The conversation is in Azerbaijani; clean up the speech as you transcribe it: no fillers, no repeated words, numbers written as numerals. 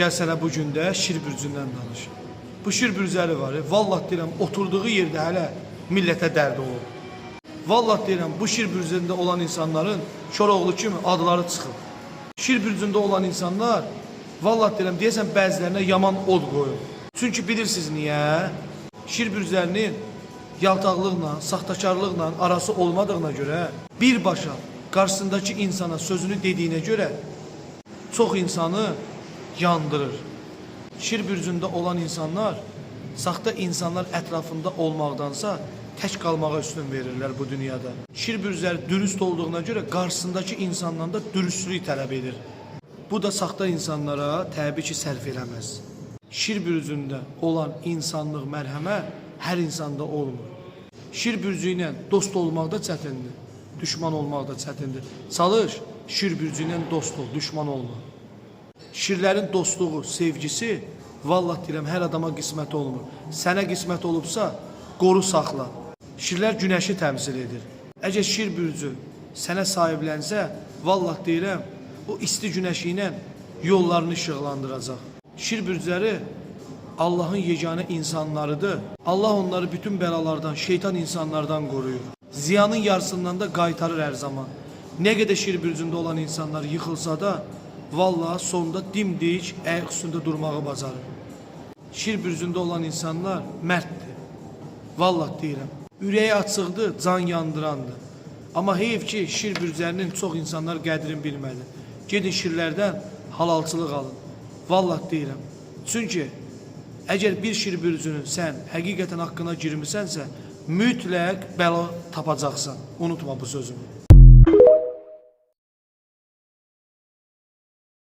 Gəl sənə bu gün də şir bürcündən danış. Bu şir bürcəli var, vallah deyirəm, oturduğu yerdə hələ millətə dərdi olur. Vallah deyirəm, bu şir bürcündə olan insanların Koroğlu kimi adları çıxıb. Şir bürcündə olan insanlar, vallah deyirəm, deyəsən bəzilərinə yaman od qoyur. Çünki bilirsiniz niyə? Şir bürclərinin yaltaqlıqla, saxtakarlıqla arası olmadığına görə, birbaşa qarşısındakı insana sözünü dediyinə görə çox insanı yandırır. Şir bürcündə olan insanlar, saxta insanlar ətrafında olmaqdansa tək qalmağa üstün verirlər bu dünyada. Şir bürcləri dürüst olduğuna görə qarşısındakı insandan da dürüstlük tələb edir. Bu da saxta insanlara təbii ki, sərf eləməz. Şir bürcündə olan insanlıq, mərhəmə hər insanda olmur. Şir bürcü ilə dost olmaq da çətindir, düşman olmaq da çətindir. Çalış, şir bürcü ilə dost ol, düşman olma. Şirlərin dostluğu, sevgisi, vallah deyirəm, hər adama qismət olmur. Sənə qismət olubsa, qoru saxla. Şirlər günəşi təmsil edir. Əgər şir bürcü sənə sahiblənsə, vallah deyirəm, o isti günəşi ilə yollarını işıqlandıracaq. Şir bürcləri Allahın yeganə insanlarıdır. Allah onları bütün bəlalardan, şeytan insanlardan qoruyur. Ziyanın yarısından da qaytarır hər zaman. Nə qədər şir bürcündə olan insanlar yıxılsa da, vallahi sonunda dimdik, ayaq üstündə durmağı bacarır. Şir bürcündə olan insanlar mərddir. Vallahi deyirəm. Ürəyi açıqdır, can yandırandır. Amma heyf ki, şir bürclərinin çox insanlar qədrini bilmədi. Gedin şirlərdən halalçılıq alın. Vallahi deyirəm. Çünki əgər bir şir bürcünün sən həqiqətən haqqına girmisənsə, mütləq bəla tapacaqsan. Unutma bu sözümü.